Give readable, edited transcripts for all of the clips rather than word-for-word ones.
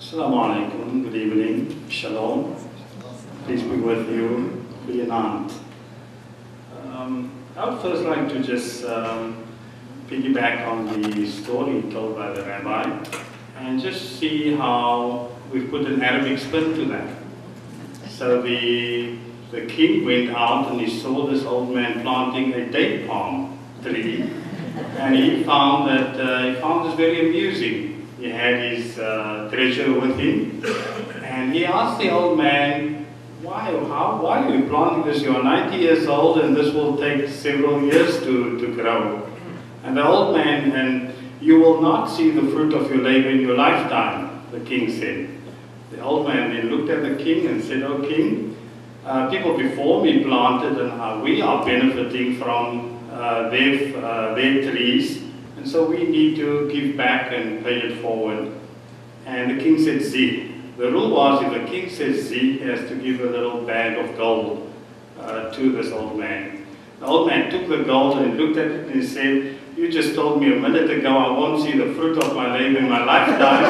Assalamu alaikum, good evening, shalom, peace be with you, Leonard. I would first like to just piggyback on the story told by the rabbi and just see how we put an Arabic spin to that. So the king went out and he saw this old man planting a date palm tree, and he found this very amusing. He had his treasure with him, and he asked the old man, why are you planting this? You are 90 years old and this will take several years to grow. And the old man, and you will not see the fruit of your labor in your lifetime, the king said. The old man then looked at the king and said, "O king, people before me planted and we are benefiting from their trees. And so we need to give back and pay it forward." And the king said, "Z." The rule was if the king says Z, he has to give a little bag of gold to this old man. The old man took the gold and looked at it and he said, "You just told me a minute ago I won't see the fruit of my labor in my lifetime.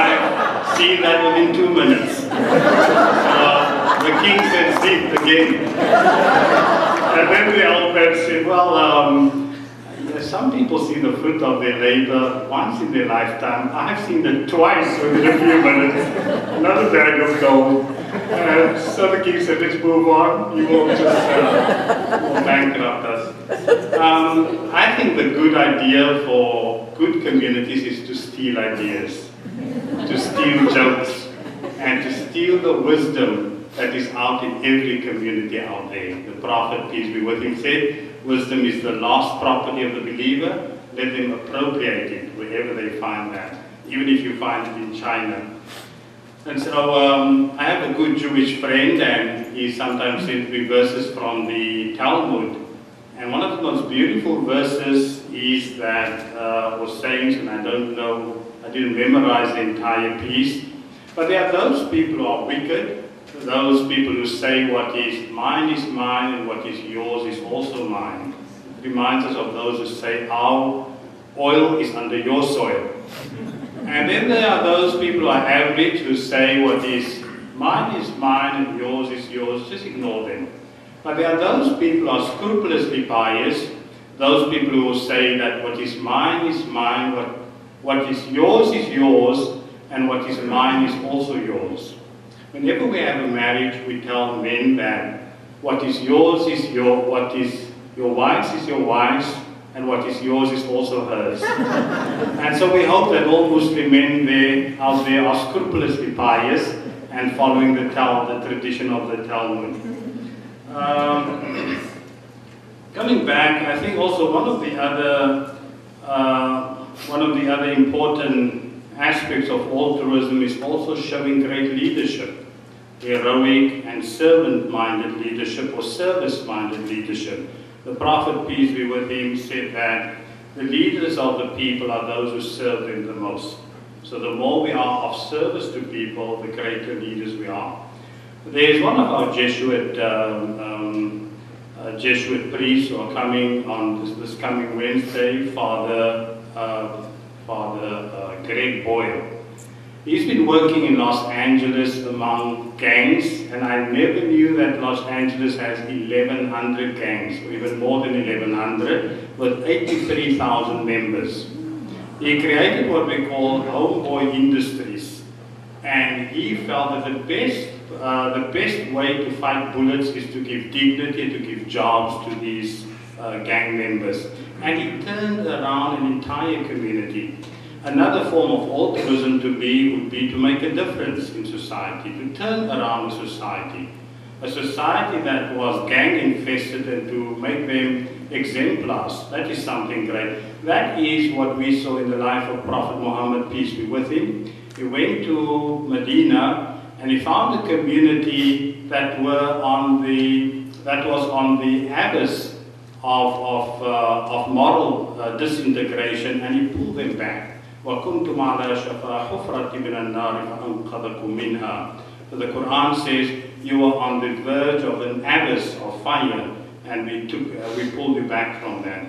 I've seen that within 2 minutes." So the king said Z again. And then the old man said, "Well, some people see the fruit of their labor once in their lifetime. I've seen it twice within a few minutes. Another bag of gold." So the king said, "Let's move on. You will just will bankrupt us." I think the good idea for good communities is to steal ideas, to steal jokes, and to steal the wisdom that is out in every community out there. The Prophet, peace be with him, said, "Wisdom is the last property of the believer. Let them appropriate it wherever they find that, even if you find it in China." And so I have a good Jewish friend, and he sometimes sends me verses from the Talmud. And one of the most beautiful verses is that was saying, and I don't know, I didn't memorize the entire piece, but there are those people who are wicked, those people who say what is mine and what is yours is also mine. It reminds us of those who say our oil is under your soil. And then there are those people who are average who say what is mine and yours is yours. Just ignore them. But there are those people who are scrupulously pious, those people who will say that what is mine, what is yours, and what is mine is also yours. Whenever we have a marriage, we tell men that what is yours is what is your wife's is your wife's, and what is yours is also hers. And so we hope that all Muslim men out there are scrupulously pious and following the tradition of the Talmud. Coming back, I think also one of the other important aspects of altruism is also showing great leadership, heroic and servant-minded leadership or service-minded leadership. The Prophet, peace be with him, said that the leaders of the people are those who serve them the most. So the more we are of service to people, the greater leaders we are. There is one of our Jesuit priests who are coming on this coming Wednesday, Father Greg Boyea. He's been working in Los Angeles among gangs, and I never knew that Los Angeles has 1,100 gangs, or even more than 1,100, with 83,000 members. He created what we call homeboy industries, and he felt that the best way to fight bullets is to give dignity, to give jobs to these gang members. And he turned around an entire community. Another form of altruism would be to make a difference in society, to turn around a society that was gang infested, and to make them exemplars. That is something great. That is what we saw in the life of Prophet Muhammad, peace be with him. He went to Medina and he found a community that was on the abyss of moral disintegration, and he pulled them back. وَكُنْتُمْ عَلَى شَفَا حُفْرَةٍ مِنَ النَّارِ فَأَنْقَذَكُمْ مِنْهَا. So the Quran says you were on the verge of an abyss of fire, and we pulled you back from that.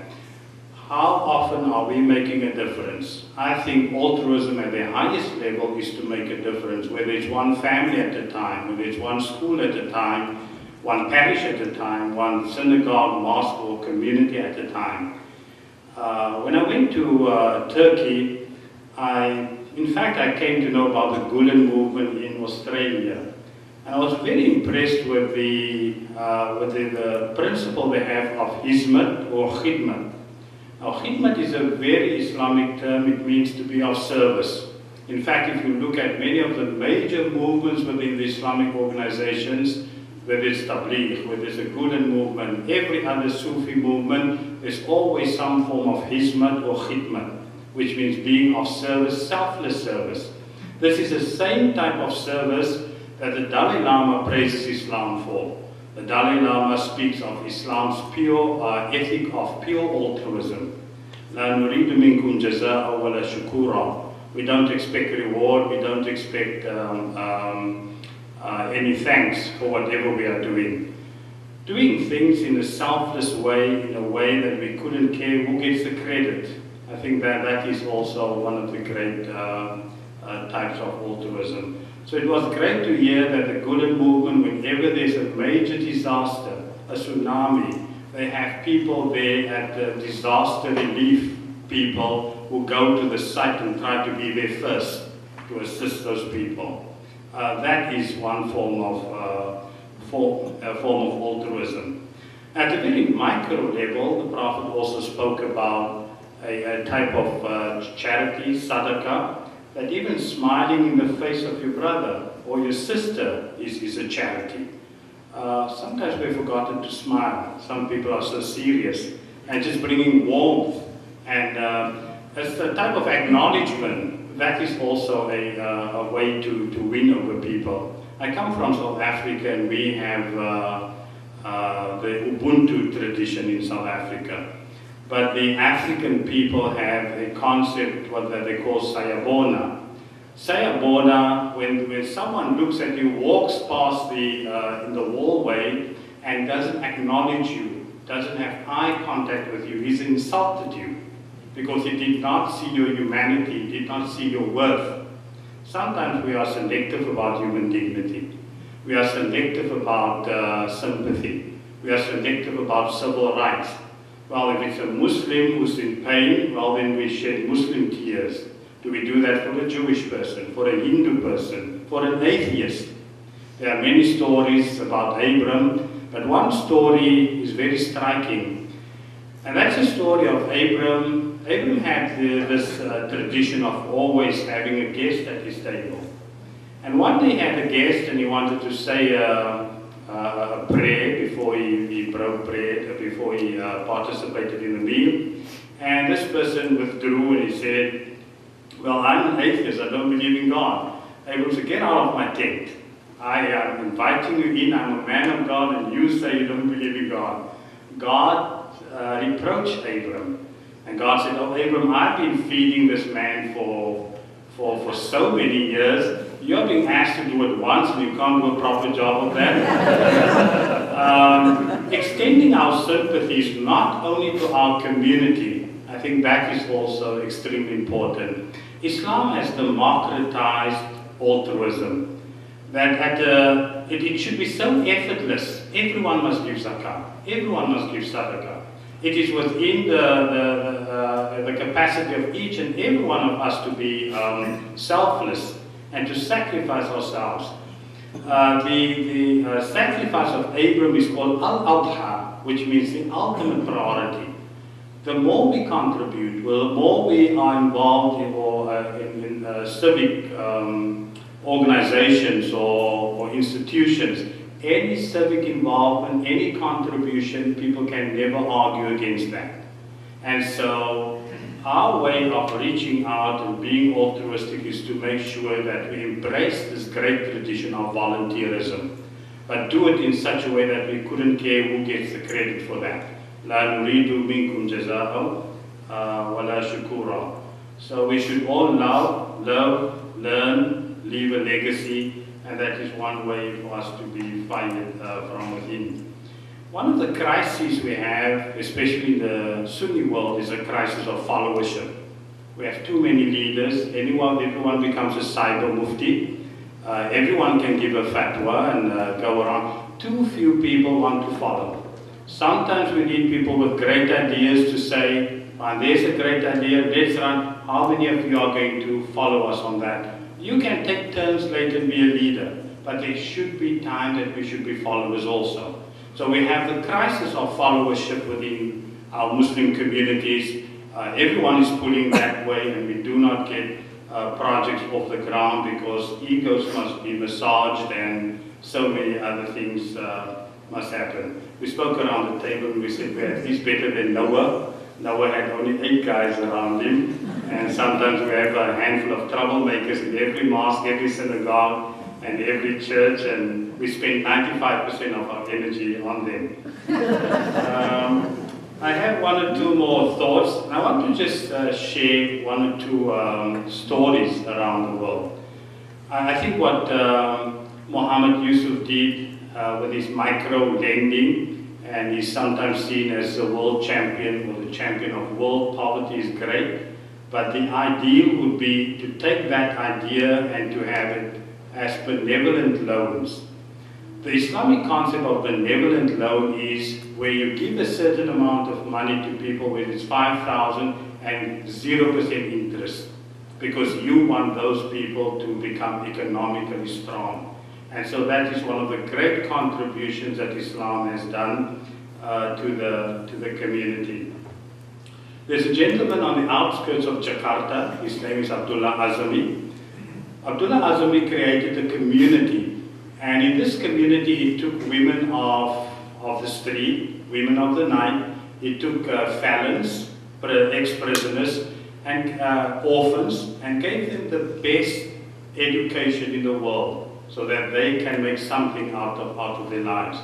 how often are we making a difference? I think altruism at the highest level is to make a difference, whether it's one family at a time, whether it's one school at a time, one parish at a time, one synagogue, mosque, or community at a time. When I went to Turkey, in fact, I came to know about the Gulen movement in Australia. And I was very impressed with the principle they have of hizmat or khidmat. Now, khidmat is a very Islamic term. It means to be of service. In fact, if you look at many of the major movements within the Islamic organizations, whether it's Tabligh, whether it's a Gulen movement, every other Sufi movement, there's always some form of hizmat or khidmat, which means being of service, selfless service. This is the same type of service that the Dalai Lama praises Islam for. The Dalai Lama speaks of Islam's pure ethic of pure altruism. La nuridu minkum jazaa wa la shukura. We don't expect reward, we don't expect any thanks for whatever we are doing. Doing things in a selfless way, in a way that we couldn't care who gets the credit. I think that is also one of the great types of altruism. So it was great to hear that the Gulen movement, whenever there's a major disaster, a tsunami, they have people there at the disaster relief people who go to the site and try to be there first to assist those people. That is one form of altruism. At a very micro level, the Prophet also spoke about a type of charity, sadaqah, that even smiling in the face of your brother or your sister is a charity. Sometimes we've forgotten to smile. Some people are so serious, and just bringing warmth and as a type of acknowledgement, that is also a way to win over people. I come from South Africa, and we have the Ubuntu tradition in South Africa. But the African people have a concept, what they call sayabona. Sayabona, when someone looks at you, walks past in the hallway and doesn't acknowledge you, doesn't have eye contact with you, he's insulted you because he did not see your humanity, he did not see your worth. Sometimes we are selective about human dignity. We are selective about sympathy. We are selective about civil rights. Well, if it's a Muslim who's in pain, well, then we shed Muslim tears. Do we do that for a Jewish person, for a Hindu person, for an atheist? There are many stories about Abram, but one story is very striking. And that's the story of Abram. Abram had this tradition of always having a guest at his table. And one day he had a guest and he wanted to say a prayer before he broke bread, before he participated in the meal. And this person withdrew and he said, well, I'm an atheist, I don't believe in God. Abram said, get out of my tent. I am inviting you in, I'm a man of God, and you say you don't believe in God. God reproached Abram. And God said, oh, Abram, I've been feeding this man for so many years. You're being asked to do it once and you can't do a proper job of that. Extending our sympathies not only to our community, I think that is also extremely important. Islam has democratized altruism. That it should be so effortless. Everyone must give zakah. Everyone must give sadaqah. It is within the capacity of each and every one of us to be selfless and to sacrifice ourselves. The sacrifice of Abram is called al-adha, which means the ultimate priority. The more we contribute, the more we are involved in civic organizations or institutions, any civic involvement, any contribution, people can never argue against that. And so our way of reaching out and being altruistic is to make sure that we embrace this great tradition of volunteerism, but do it in such a way that we couldn't care who gets the credit for that. La nuridu minkum jazaa wa la shukura. So we should all love, learn, leave a legacy, and that is one way for us to be find it from within. One of the crises we have, especially in the Sunni world, is a crisis of followership. We have too many leaders. Everyone becomes a cyber mufti. Everyone can give a fatwa and go around. Too few people want to follow. Sometimes we need people with great ideas to say, there's a great idea, let's run. How many of you are going to follow us on that? You can take turns later and be a leader, but there should be time that we should be followers also. So we have the crisis of followership within our Muslim communities. Everyone is pulling that way, and we do not get projects off the ground because egos must be massaged and so many other things must happen. We spoke around the table and we said we're at least better than Noah. Noah had only 8 guys around him, and sometimes we have a handful of troublemakers in every mosque, every synagogue, and every church, and we spend 95% of our energy on them. I have 1 or 2 more thoughts, and I want to just share 1 or 2 stories around the world. I think what Muhammad Yusuf did with his micro-lending, and he's sometimes seen as the world champion or the champion of world poverty, is great, but the ideal would be to take that idea and to have it as benevolent loans. The Islamic concept of benevolent loan is where you give a certain amount of money to people, whether it's 5,000 and 0% interest, because you want those people to become economically strong. And so that is one of the great contributions that Islam has done to the community. There's a gentleman on the outskirts of Jakarta. His name is Abdullah Azami. Abdullah Azami created a community, and in this community he took women of the street, women of the night. He took felons, ex-prisoners, and orphans, and gave them the best education in the world, so that they can make something out of their lives.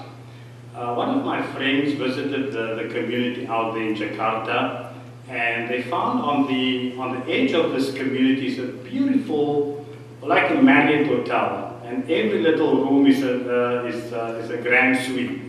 One of my friends visited the community out there in Jakarta, and they found on the edge of this community is a beautiful, like a Marriott hotel, and every little room is a grand suite.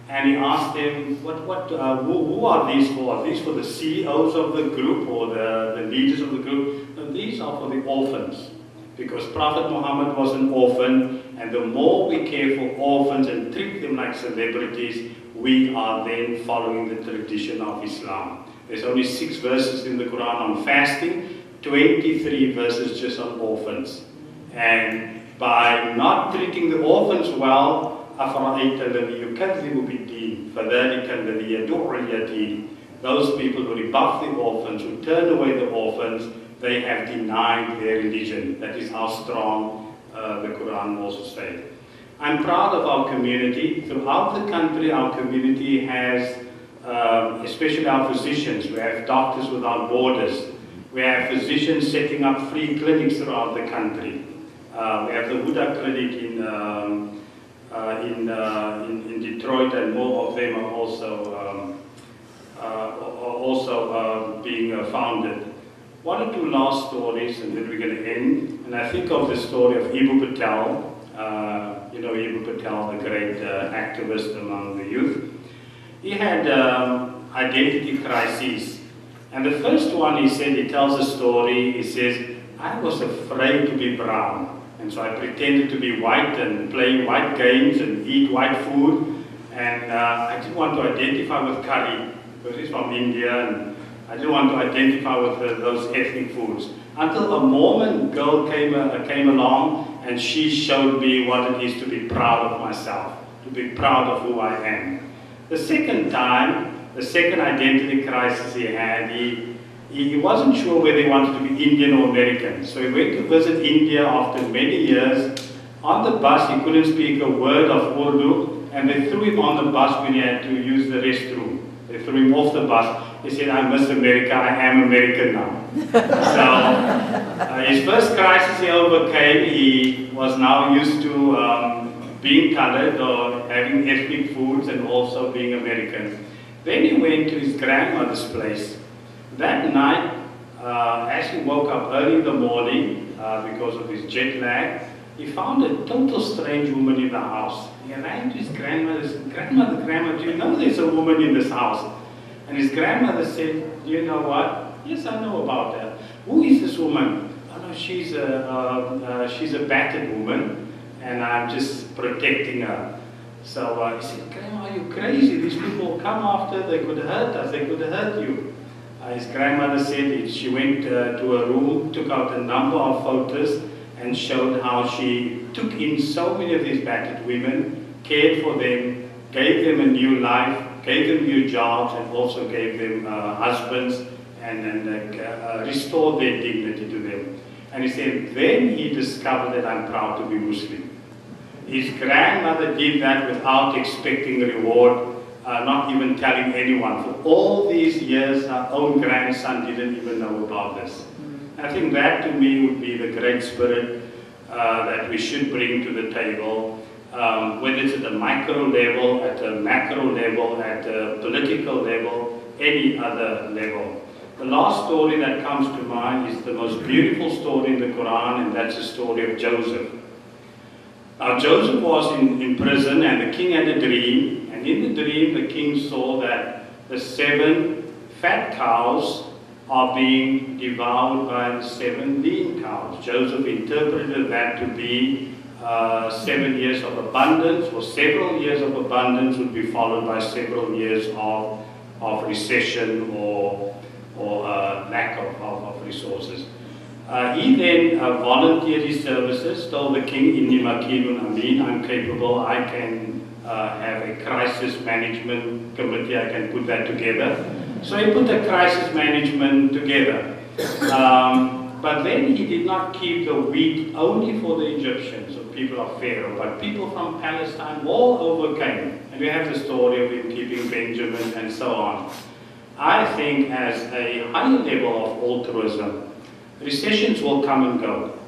And he asked them, who are these for? Are these for the CEOs of the group or the leaders of the group? No, these are for the orphans. Because Prophet Muhammad was an orphan, and the more we care for orphans and treat them like celebrities, we are then following the tradition of Islam. There's only 6 verses in the Quran on fasting, 23 verses just on orphans. And by not treating the orphans well, أَفَرَأَيْتَ الَّذِي يُكَذِّبُ بِالدِّينِ فَذَلِكَ الَّذِي يَدُعُّ الْيَتِيمِ. Those people who rebuff the orphans, who turn away the orphans, they have denied their religion. That is how strong the Quran also says. I'm proud of our community. Throughout the country, our community has, especially our physicians, we have Doctors Without Borders. We have physicians setting up free clinics throughout the country. We have the Huda Clinic in Detroit, and more of them are also being founded. 1 or 2 last stories, and then we're going to end. And I think of the story of Ibu Patel. You know Ibu Patel, the great activist among the youth. He had identity crises. And the first one, he said, he tells a story. He says, I was afraid to be brown. And so I pretended to be white and play white games and eat white food. And I didn't want to identify with curry, because he's from India, and I didn't want to identify with those ethnic foods. Until a Mormon girl came along, and she showed me what it is to be proud of myself, to be proud of who I am. The second time, the second identity crisis he had, he wasn't sure whether he wanted to be Indian or American. So he went to visit India after many years. On the bus, he couldn't speak a word of Urdu, and they threw him on the bus when he had to use the restroom. They threw him off the bus. He said, I miss America, I am American now. So his first crisis he overcame. He was now used to being colored or having ethnic foods and also being American. Then he went to his grandmother's place. That night, as he woke up early in the morning because of his jet lag, he found a total strange woman in the house. He ran to his grandmother and said, Grandma, do you know there's a woman in this house? And his grandmother said, do you know what? Yes, I know about her. Who is this woman? Oh no, she's a battered woman, and I'm just protecting her. So he said, Grandma, are you crazy? These people come after, they could hurt us, they could hurt you. His grandmother said she went to a room, took out a number of photos, and showed how she took in so many of these battered women, cared for them, gave them a new life, gave them new jobs, and also gave them husbands, and restored their dignity to them. And he said, then he discovered that I'm proud to be Muslim. His grandmother did that without expecting a reward, not even telling anyone. For all these years, our own grandson didn't even know about this. I think that to me would be the great spirit that we should bring to the table, whether it's at the micro level, at the macro level, at the political level, any other level. The last story that comes to mind is the most beautiful story in the Quran, and that's the story of Joseph. Now Joseph was in prison, and the king had a dream, and in the dream the king saw that the 7 fat cows are being devoured by the 7 lean cows. Joseph interpreted that to be 7 years of abundance, or several years of abundance would be followed by several years of recession or lack of resources. He then volunteered his services, told the king, Inni Makinun Amin, I'm capable, I can have a crisis management committee, I can put that together. So he put a crisis management together. But then he did not keep the wheat only for the Egyptians, or people of Pharaoh, but people from Palestine all over came. And we have the story of him keeping Benjamin and so on. I think as a higher level of altruism, recessions will come and go.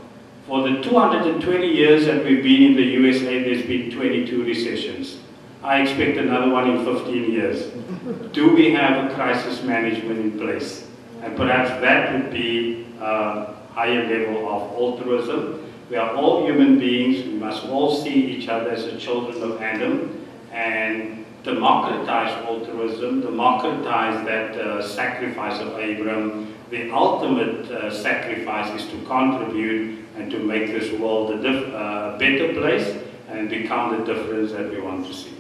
For the 220 years that we've been in the USA, there's been 22 recessions. I expect another one in 15 years. Do we have a crisis management in place? And perhaps that would be a higher level of altruism. We are all human beings. We must all see each other as the children of Adam and democratize altruism, democratize that sacrifice of Abraham. The ultimate sacrifice is to contribute and to make this world a better place and become the difference that we want to see.